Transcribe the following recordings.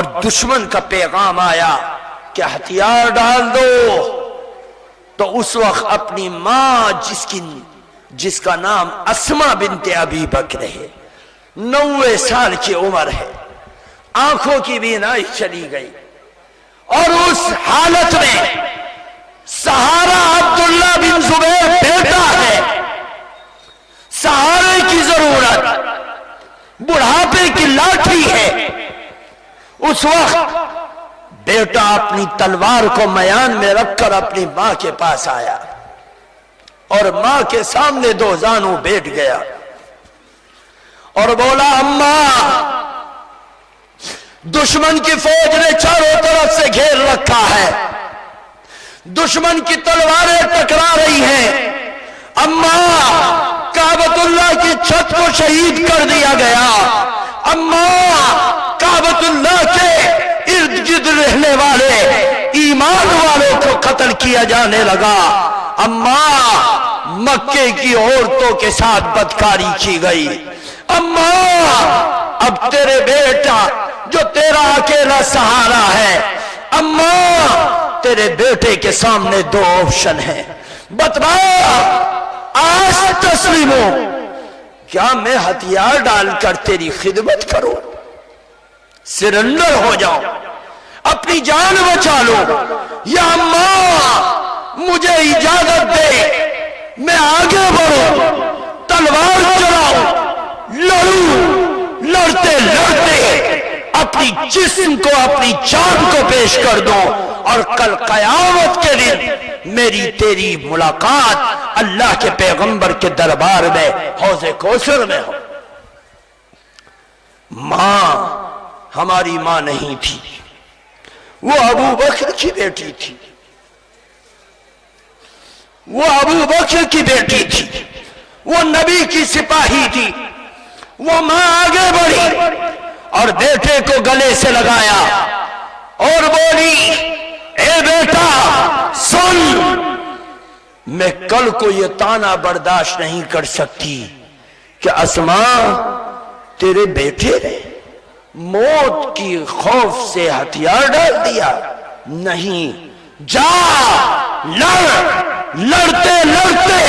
اور دشمن کا پیغام آیا کہ ہتھیار ڈال دو، تو اس وقت اپنی ماں جس کا نام اسما بنت ابی بکر ہے، 90 سال کی عمر ہے، آنکھوں کی بینائی چلی گئی، اور اس حالت میں سہارا عبداللہ بن زبیر بیٹا ہے، سہارے کی ضرورت، بڑھاپے کی لاٹھی ہے۔ اس وقت بیٹا اپنی تلوار کو میان میں رکھ کر اپنی ماں کے پاس آیا اور ماں کے سامنے 2 زانوں بیٹھ گیا اور بولا، اماں، دشمن کی فوج نے چاروں طرف سے گھیر رکھا ہے، دشمن کی تلواریں ٹکرا رہی ہیں، اماں، کعبۃ اللہ کی چھت کو شہید کر دیا گیا، اماں، کعبۃ اللہ کے ارد گرد رہنے والے ایمان والوں کو قتل کیا جانے لگا، اماں، مکے کی عورتوں کے ساتھ بدکاری کی گئی، اماں، اب تیرے بیٹا جو تیرا اکیلا سہارا ہے، اماں، تیرے بیٹے کے سامنے 2 آپشن ہیں، بتلا، آج تسلیم ہو، کیا میں ہتھیار ڈال کر تیری خدمت کروں، سرنڈر ہو جاؤں، اپنی جان بچا لو، یا اماں مجھے اجازت دے میں آگے بڑھوں، تلوار چلاؤں، لڑوں، لڑتے لڑتے اپنی جسم کو، اپنی جان کو پیش کر دوں، اور کل قیامت کے دن میری تیری ملاقات اللہ کے پیغمبر کے دربار میں حوض کوثر میں ہو۔ ماں ہماری ماں نہیں تھی، وہ ابو بکر کی بیٹی تھی، وہ ابو بکر کی بیٹی تھی، وہ نبی کی سپاہی تھی، وہ ماں آگے بڑھی اور بیٹے کو گلے سے لگایا اور بولی، اے بیٹا سن، میں کل کو یہ طعنہ برداشت نہیں کر سکتی کہ اسما تیرے بیٹے نے موت کی خوف سے ہتھیار ڈال دیا، نہیں، جا، لڑتے لڑتے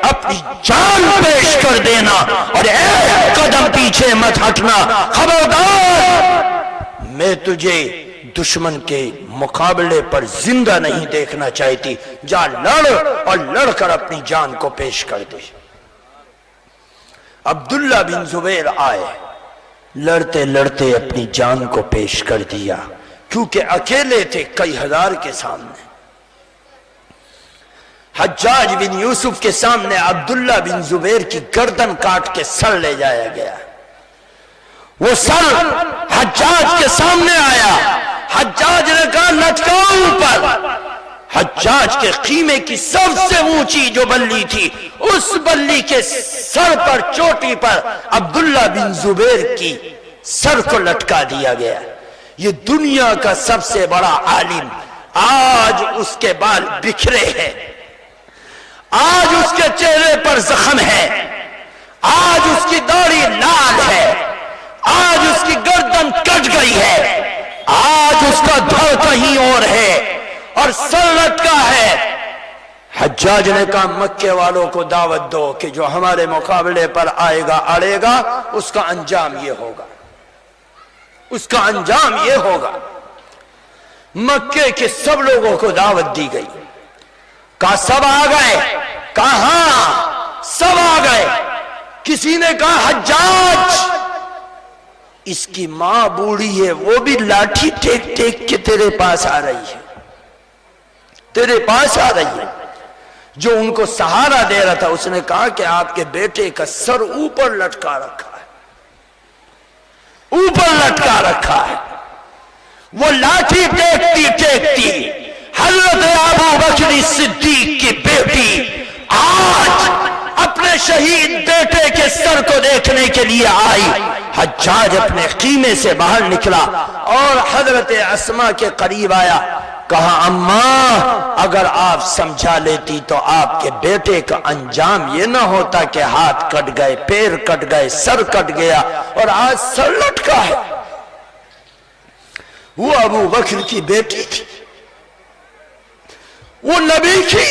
اپنی جان پیش کر دینا اور ایک قدم پیچھے مت ہٹنا، خبردار، میں تجھے دشمن کے مقابلے پر زندہ نہیں دیکھنا چاہتی، جا لڑ اور لڑ کر اپنی جان کو پیش کر دے۔ عبداللہ بن زبیر آئے، لڑتے لڑتے اپنی جان کو پیش کر دیا، کیونکہ اکیلے تھے کئی ہزار کے سامنے۔ حجاج بن یوسف کے سامنے عبداللہ بن زبیر کی گردن کاٹ کے سر لے جایا گیا، وہ سر حجاج کے سامنے آیا، حجاج نے کہا لٹکاؤ اوپر، حجاج کے خیمے کی سب سے اونچی جو بلی تھی، اس بلی کے سر پر، چوٹی پر عبداللہ بن زبیر کی سر کو لٹکا دیا گیا۔ یہ دنیا کا سب سے بڑا عالم، آج اس کے بال بکھرے ہیں، آج اس کے چہرے پر زخم ہے، آج اس کی داڑھی لال ہے، آج اس کی گردن کٹ گئی ہے، آج اس کا دھڑ کہیں اور ہے اور سر لٹکا ہے۔ حجاج نے کہا مکے والوں کو دعوت دو کہ جو ہمارے مقابلے پر آئے گا، اڑے گا، اس کا انجام یہ ہوگا، اس کا انجام یہ ہوگا۔ مکے کے سب لوگوں کو دعوت دی گئی، کہا سب آ گئے، کہا ہاں سب آ گئے۔ کسی نے کہا حجاج، اس کی ماں بوڑھی ہے، وہ بھی لاٹھی ٹیک ٹیک کے تیرے پاس آ رہی ہے، تیرے پاس آ رہی ہے۔ جو ان کو سہارا دے رہا تھا اس نے کہا کہ آپ کے بیٹے کا سر اوپر لٹکا رکھا ہے، اوپر لٹکا رکھا ہے۔ وہ لاٹھی ٹیکتی ٹیکتی حضرت ابو بکر صدیق کی بیٹی آج اپنے شہید بیٹے کے سر کو دیکھنے کے لیے آئی۔ حجاج اپنے خیمے سے باہر نکلا اور حضرت اسما کے قریب آیا، کہا اماں اگر آپ سمجھا لیتی تو آپ کے بیٹے کا انجام یہ نہ ہوتا کہ ہاتھ کٹ گئے، پیر کٹ گئے، سر کٹ گیا اور آج سر لٹکا ہے۔ وہ ابو بکر کی بیٹی تھی، وہ نبی کی،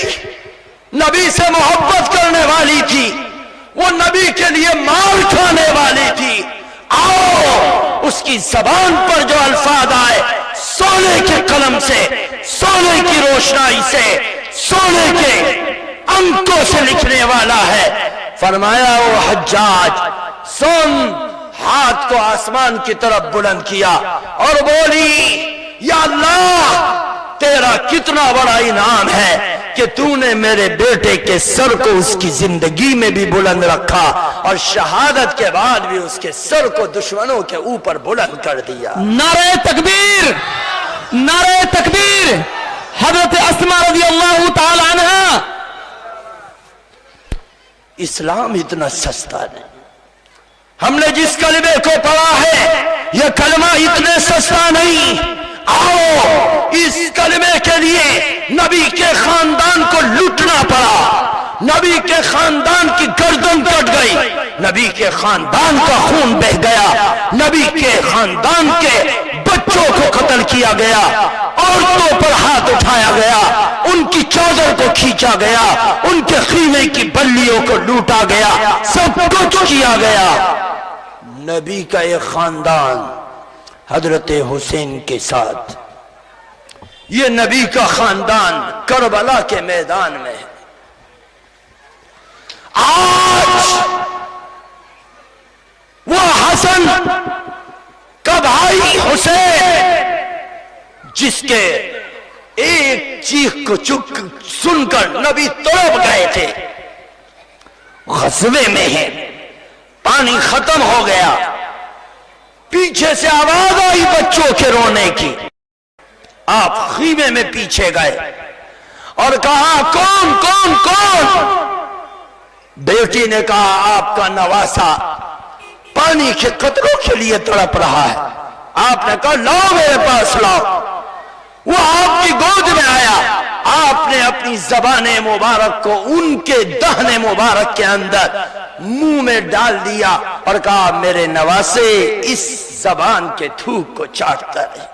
نبی سے محبت کرنے والی تھی، وہ نبی کے لیے مار کھانے والی تھی۔ آؤ اس کی زبان پر جو الفاظ آئے سونے کے قلم سے، سونے کی روشنائی سے، سونے کے انکوں سے لکھنے والا ہے۔ فرمایا او حجاج سن، ہاتھ کو آسمان کی طرف بلند کیا اور بولی یا اللہ تیرا کتنا بڑا انعام ہے کہ تو نے میرے بیٹے کے سر کو اس کی زندگی میں بھی بلند رکھا اور شہادت کے بعد بھی اس کے سر کو دشمنوں کے اوپر بلند کر دیا۔ نعرہ تکبیر، نعرہ تکبیر۔ حضرت اسماء رضی اللہ تعالی عنہ۔ اسلام اتنا سستا نہیں، ہم نے جس کلمے کو پڑھا ہے یہ کلمہ اتنے سستا نہیں۔ آؤ اس کلمے کے لیے نبی کے خاندان کو لوٹنا پڑا، نبی کے خاندان کی گردن کٹ گئی، نبی کے خاندان کا خون بہہ گیا، نبی کے خاندان کے بچوں کو قتل کیا گیا، عورتوں پر ہاتھ اٹھایا گیا، ان کی چادر کو کھینچا گیا، ان کے خیمے کی بلیوں کو لوٹا گیا، سب کچھ کیا گیا۔ نبی کا ایک خاندان حضرت حسین کے ساتھ، یہ نبی کا خاندان کربلا کے میدان میں ہے۔ آج وہ حسن کا بھائی حسین جس کے ایک چیخ کو سن کر نبی تڑپ گئے تھے، غزوے میں ہے، پانی ختم ہو گیا، پیچھے سے آواز آئی بچوں کے رونے کی، آپ خیمے میں پیچھے گئے اور کہا کون کون کون؟ بیٹی نے کہا آپ کا نواسا پانی کے قطروں کے لیے تڑپ رہا ہے۔ آپ نے کہا لاؤ میرے پاس لاؤ، وہ آپ کی گود میں آیا، آپ نے اپنی زبان مبارک کو ان کے دہن مبارک کے اندر منہ میں ڈال دیا اور کہا میرے نواسے اس زبان کے تھوک کو چاٹتا ہے۔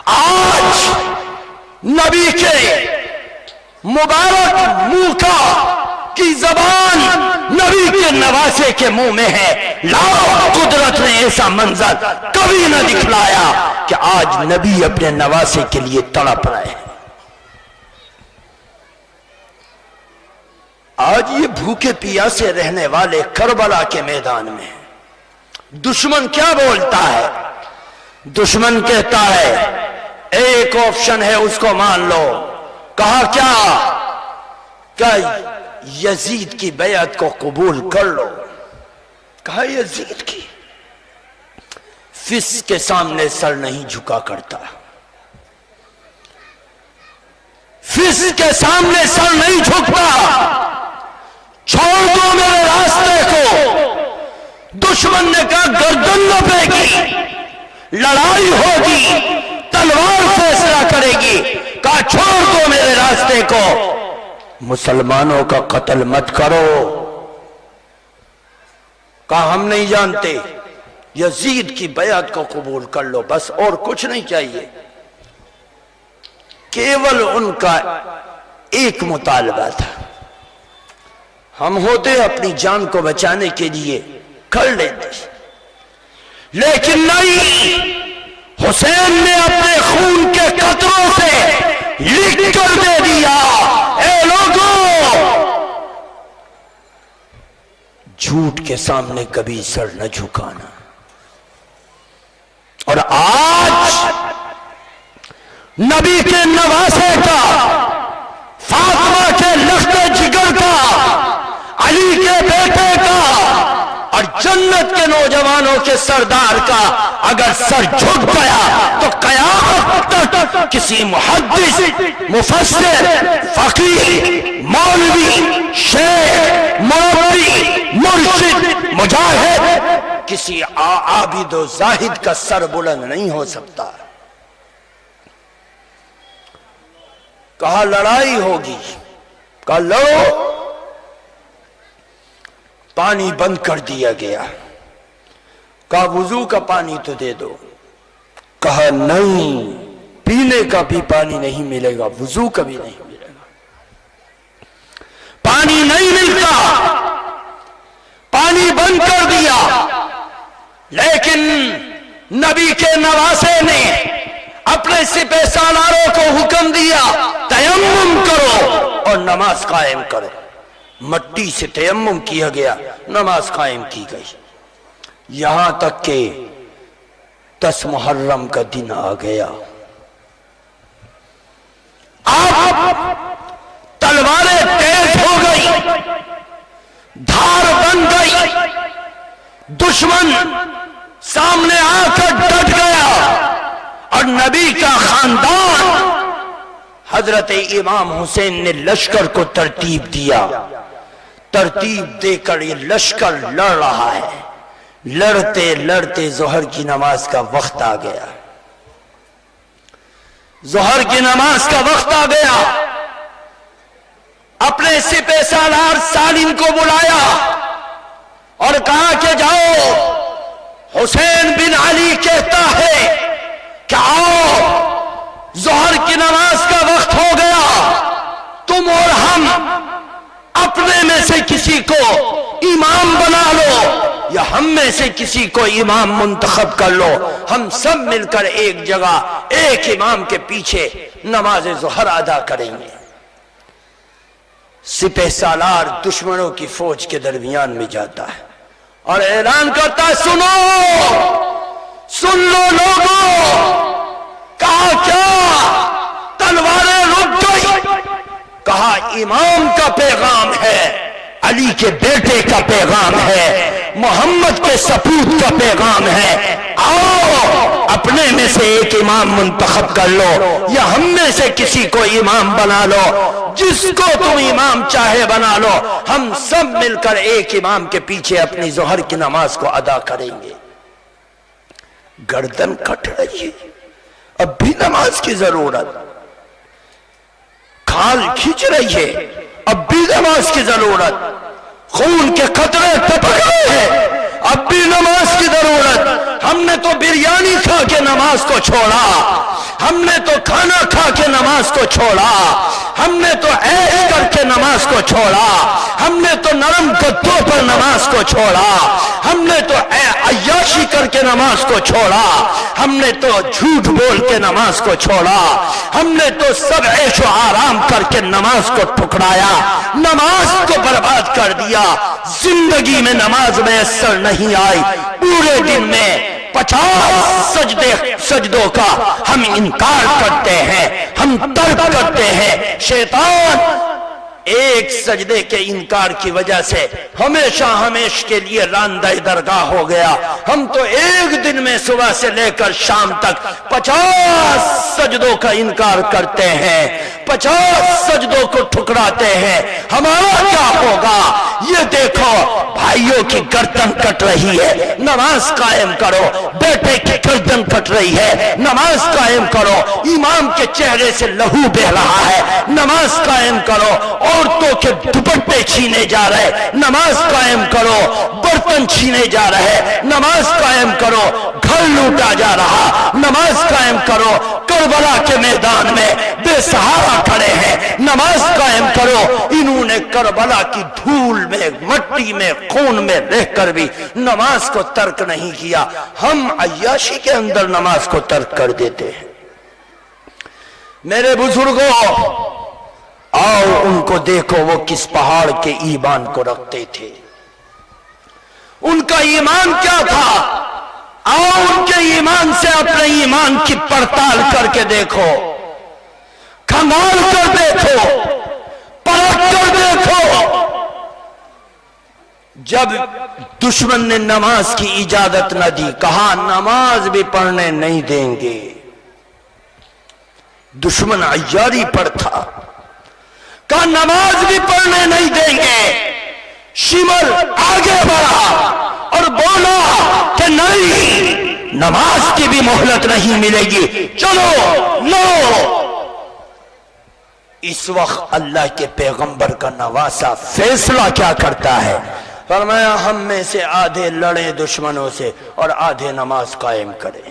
آج نبی کے مبارک منہ کا کی زبان نبی کے نواسے کے منہ میں ہے۔ لاؤ قدرت نے ایسا منظر کبھی نہ دکھلایا کہ آج نبی اپنے نواسے کے لیے تڑپ رہے ہیں۔ آج یہ بھوکے پیاسے رہنے والے کربلا کے میدان میں دشمن کیا بولتا ہے؟ دشمن کہتا ہے ایک آپشن ہے اس کو مان لو۔ کہا کیا یزید کی بیعت کو قبول کر لو۔ کہا یزید کی فس کے سامنے سر نہیں جھکا کرتا، فس کے سامنے سر نہیں جھکتا، چھوڑ دو میرے راستے کو۔ دشمن نے کہا گردن نپے گی، لڑائی ہوگی، تلوار فیصلہ کرے گی۔ کہا چھوڑ دو میرے راستے کو، مسلمانوں کا قتل مت کرو۔ کہا ہم نہیں جانتے، یزید کی بیعت کو قبول کر لو، بس اور کچھ نہیں چاہیے۔ کیول ان کا ایک مطالبہ تھا، ہم ہوتے اپنی جان کو بچانے کے لیے کر لیتے، لیکن نہیں، حسین نے اپنے خون کے قطروں سے لکھ کر دے دیا اے لوگوں، جھوٹ کے سامنے کبھی سر نہ جھکانا۔ اور آج نبی کے نواسے کا، فاطمہ کے لخت جگر کا، علی کے بیٹے کا اور جنت کے نوجوانوں کے سردار کا اگر سر جھک گیا تو قیامت تک کسی محدث، مفسر، فقیہ، مولوی، شیخ، مربی، مرشد، مجاہد، کسی عابد و زاہد کا سر بلند نہیں ہو سکتا۔ کہا لڑائی ہوگی، کہا لڑو۔ پانی بند کر دیا گیا، کہا وضو کا پانی تو دے دو۔ کہا نہیں، پینے کا بھی پانی نہیں ملے گا، وضو کا بھی نہیں ملے گا، پانی نہیں ملتا، پانی بند کر دیا۔ لیکن نبی کے نواسے نے اپنے سپہ سالاروں کو حکم دیا تیمم کرو اور نماز قائم کرو۔ مٹی سے تیمم کیا گیا، نماز قائم کی گئی، یہاں تک کہ 10 محرم کا دن آ گیا۔ اب تلواریں تیز ہو گئی، دھار بن گئی، دشمن سامنے آ کر ڈٹ گیا، اور نبی کا خاندان حضرت امام حسین نے لشکر کو ترتیب دیا۔ ترتیب دے کر یہ لشکر لڑ رہا ہے، لڑتے لڑتے ظہر کی نماز کا وقت آ گیا۔ ظہر کی نماز کا وقت آ گیا، اپنے سپہ سالار سالم کو بلایا اور کہا کہ جاؤ، حسین بن علی کہتا ہے کہ آؤ، ظہر کی نماز کا وقت ہو گیا، تم اور ہم اپنے میں سے کسی کو امام بنا لو یا ہم میں سے کسی کو امام منتخب کر لو، ہم سب مل کر ایک جگہ ایک امام کے پیچھے نماز ظہر ادا کریں گے۔ سپہ سالار دشمنوں کی فوج کے درمیان میں جاتا ہے اور اعلان کرتا ہے، سنو، سن لو لوگوں، کہا کیا؟ تلواریں رک گئی، کہا امام کا پیغام ہے، علی کے بیٹے کا پیغام ہے، محمد کے سپوت کا پیغام ہے، آؤ اپنے میں سے ایک امام منتخب کر لو یا ہم میں سے کسی کو امام بنا لو، جس کو تم امام چاہے بنا لو، ہم سب مل کر ایک امام کے پیچھے اپنی ظہر کی نماز کو ادا کریں گے۔ گردن کٹ رہی ہے، اب بھی نماز کی ضرورت، کھال کھینچ رہی ہے، اب بھی نماز کی ضرورت، خون کے قطرے ٹپک رہے ہیں، اب بھی نماز کی ضرورت۔ ہم نے تو بریانی کھا کے نماز کو چھوڑا، ہم نے تو کھانا کھا کے نماز کو چھوڑا، ہم نے تو عیش کر کے نماز کو چھوڑا، ہم نے تو نرم گدوں پر نماز کو چھوڑا، ہم نے تو عیاشی کر کے نماز کو چھوڑا، ہم نے تو جھوٹ بول کے نماز کو چھوڑا، ہم نے تو سب عیش و آرام کر کے نماز کو ٹھکرایا، نماز کو برباد کر دیا۔ زندگی میں نماز میسر نہیں آئی، پورے دن میں 50 سجدوں کا ہم انکار کرتے ہیں، ہم ترک کرتے ہیں۔ شیطان ایک سجدے کے انکار کی وجہ سے ہمیشہ ہمیشہ کے لیے راندہ درگاہ ہو گیا۔ ہم تو ایک دن میں صبح سے لے کر شام تک 50 سجدوں کا انکار کرتے ہیں، 50 سجدوں کو ٹھکراتے ہیں۔ ہمارا کیا ہوگا؟ یہ دیکھو، بھائیوں کی گردن کٹ رہی ہے، نماز قائم کرو، بیٹے کی گردن کٹ رہی ہے، نماز قائم کرو، امام کے چہرے سے لہو بہ رہا ہے، نماز قائم کرو، عورتوں کے دوپٹے چھینے جا رہے، نماز قائم کرو، برتن چھینے جا رہے، نماز قائم کرو، گھر لوٹا جا رہا، نماز قائم کرو، کربلا کے میدان میں بے سہارا کھڑے ہیں، نماز قائم کرو۔ انہوں نے کربلا کی دھول میں، مٹی میں، خون میں رہ کر بھی نماز کو ترک نہیں کیا۔ ہم عیاشی کے اندر نماز کو ترک کر دیتے ہیں۔ میرے بزرگوں، آؤ ان کو دیکھو، وہ کس پہاڑ کے ایمان کو رکھتے تھے، ان کا ایمان کیا تھا؟ آؤ ان کے ایمان سے اپنے ایمان کی پڑتال کر کے دیکھو، کھنگال کر دیکھو، پرکھ کر دیکھو۔ جب دشمن نے نماز کی اجازت نہ دی، کہا نماز بھی پڑھنے نہیں دیں گے، دشمن عیاری پر تھا، کہا نماز بھی پڑھنے نہیں دیں گے، شمر آگے بڑھا اور بولا کہ نہیں، نماز کی بھی مہلت نہیں ملے گی، چلو لو۔ اس وقت اللہ کے پیغمبر کا نواسا فیصلہ کیا کرتا ہے؟ فرمایا ہم میں سے آدھے لڑیں دشمنوں سے اور آدھے نماز قائم کریں۔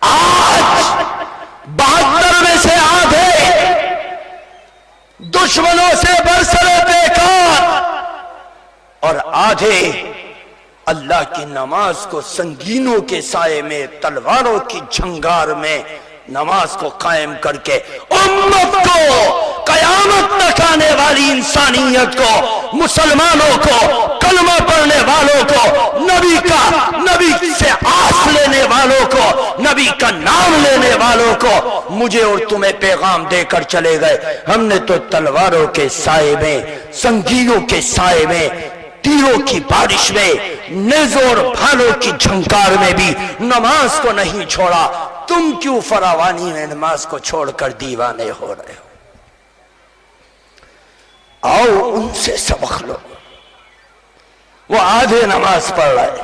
آج 72 میں سے آدھے دشمنوں سے برسرے بیکار اور آدھے اللہ کی نماز کو سنگینوں کے سائے میں، تلواروں کی جھنگار میں نماز کو قائم کر کے امت کو، قیامت تک آنے والی انسانیت کو، مسلمانوں کو، کلمہ پڑھنے والوں کو، نبی سے آس لینے والوں کو، نبی کا نام لینے والوں کو مجھے اور تمہیں پیغام دے کر چلے گئے۔ ہم نے تو تلواروں کے سائے میں، سنگینوں کے سائے میں، تیروں کی بارش میں، نیزوں اور بھالوں کی جھنکار میں بھی نماز کو نہیں چھوڑا۔ تم کیوں فراوانی میں نماز کو چھوڑ کر دیوانے ہو رہے ہو؟ آؤ ان سے سبق لو۔ وہ آدھے نماز پڑھ رہے،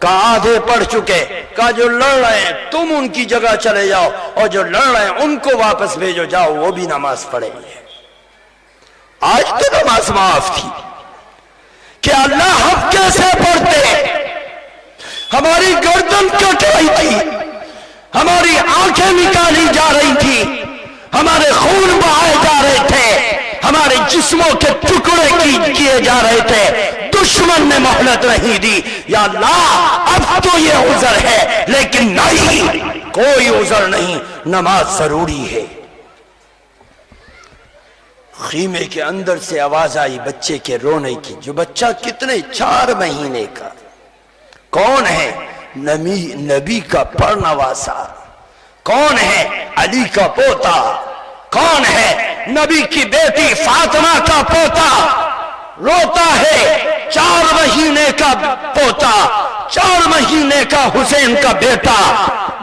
کہا آدھے پڑھ چکے، کہا جو لڑ رہے ہیں تم ان کی جگہ چلے جاؤ اور جو لڑ رہے ہیں ان کو واپس بھیجو، جاؤ وہ بھی نماز پڑھیں گے۔ آج تو نماز معاف تھی کہ اللہ ہم کیسے پڑھتے، ہماری گردن کٹ رہی تھی، ہماری آنکھیں نکالی جا رہی تھی، ہمارے خون بہائے جا رہے تھے، ہمارے جسموں کے ٹکڑے کیے جا رہے تھے، دشمن نے مہلت نہیں دی۔ یا اللہ اب تو یہ عذر ہے، لیکن نہیں، کوئی عذر نہیں، نماز ضروری ہے۔ خیمے کے اندر سے آواز آئی بچے کے رونے کی، جو بچہ کتنے 4 مہینے کا، کون ہے؟ نبی کا پرنواسا، کون ہے؟ علی کا پوتا، کون ہے؟ نبی کی بیٹی فاطمہ کا پوتا روتا ہے، 4 مہینے کا پوتا، 4 مہینے کا حسین کا بیٹا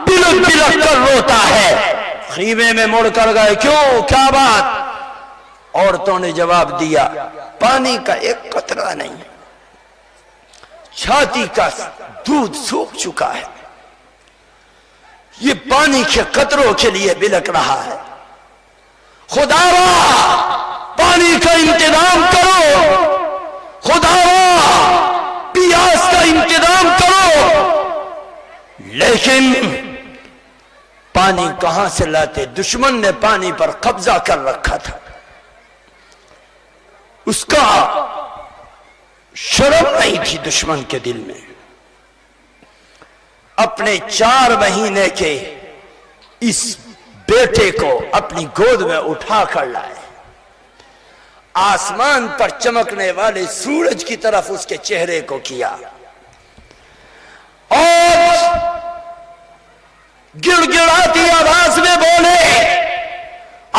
بلک بلک کر روتا ہے۔ خیمے میں مڑ کر گئے، کیوں، کیا بات؟ عورتوں نے جواب دیا، پانی کا ایک قطرہ نہیں، چھاتی کا دودھ سوکھ چکا ہے، یہ پانی کے قطروں کے لیے بلک رہا ہے، خداوا پانی کا انتظام کرو، خداوا پیاس کا انتظام کرو۔ لیکن پانی کہاں سے لاتے؟ دشمن نے پانی پر قبضہ کر رکھا تھا، اس کا شرم نہیں تھی دشمن کے دل میں۔ اپنے 4 مہینے کے اس بیٹے کو اپنی گود میں اٹھا کر لائے، آسمان پر چمکنے والے سورج کی طرف اس کے چہرے کو کیا اور گڑ گڑاتی آواز میں بولے،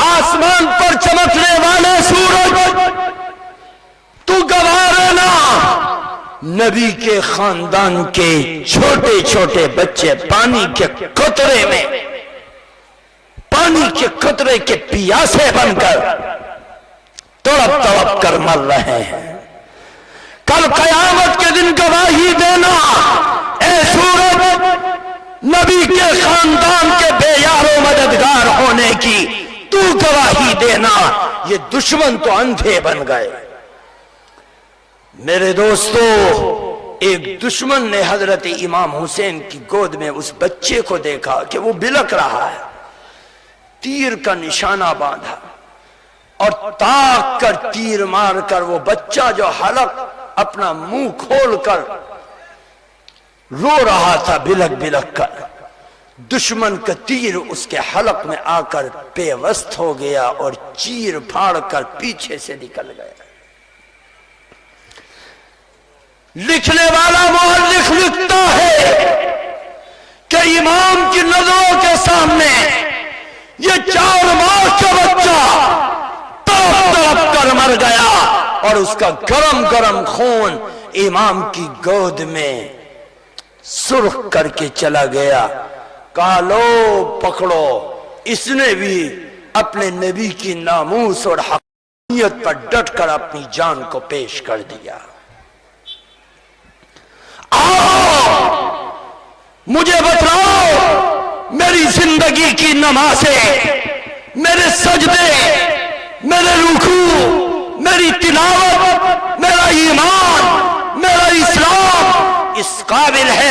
آسمان پر چمکنے والے سورج تو گوارے نا، نبی کے خاندان کے چھوٹے چھوٹے بچے پانی کے قطرے میں، پانی کے قطرے کے پیاسے بن کر تڑپ تڑپ کر مر رہے ہیں۔ کل قیامت کے دن گواہی دینا، اے سورج، نبی کے خاندان کے بے یار و مددگار ہونے کی تو گواہی دینا۔ یہ دشمن تو اندھے بن گئے۔ میرے دوستو، ایک دشمن نے حضرت امام حسین کی گود میں اس بچے کو دیکھا کہ وہ بلک رہا ہے، تیر کا نشانہ باندھا اور تاک کر تیر مار کر وہ بچہ جو حلق اپنا منہ کھول کر رو رہا تھا بلک بلک کر، دشمن کا تیر اس کے حلق میں آ کر پیوست ہو گیا اور چیر پھاڑ کر پیچھے سے نکل گیا۔ لکھنے والا مؤلف لکھتا ہے کہ امام کی نظروں کے سامنے یہ 4 ماہ کا بچہ تڑپ تڑپ کر مر گیا اور اس کا گرم گرم خون امام کی گود میں سرخ کر کے چلا گیا۔ کہا لو پکڑو، اس نے بھی اپنے نبی کی ناموس اور حقانیت پر ڈٹ کر اپنی جان کو پیش کر دیا۔ مجھے بتلاؤ میری زندگی کی نمازیں، میرے سجدے، میرے رکوع، میری تلاوت، میرا ایمان، میرا اسلام اس قابل ہے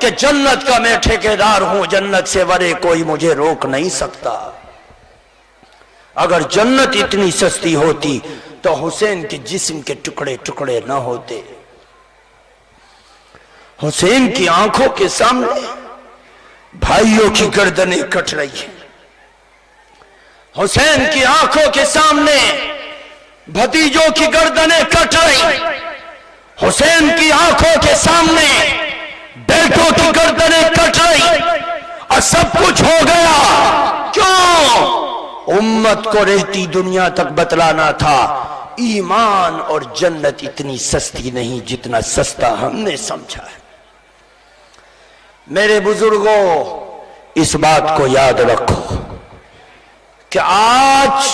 کہ جنت کا میں ٹھیکیدار ہوں, جنت سے ورے کوئی مجھے روک نہیں سکتا. اگر جنت اتنی سستی ہوتی تو حسین کے جسم کے ٹکڑے ٹکڑے نہ ہوتے. حسین کی آنکھوں کے سامنے بھائیوں کی گردنیں کٹ رہی ہیں, حسین کی آنکھوں کے سامنے بھتیجوں کی گردنیں کٹ رہی, حسین کی آنکھوں کے سامنے بیٹوں کی گردنیں کٹ رہی, اور سب کچھ ہو گیا. کیوں؟ امت کو رہتی دنیا تک بتلانا تھا ایمان اور جنت اتنی سستی نہیں جتنا سستا ہم نے سمجھا ہے. میرے بزرگوں, اس بات کو یاد رکھو کہ آج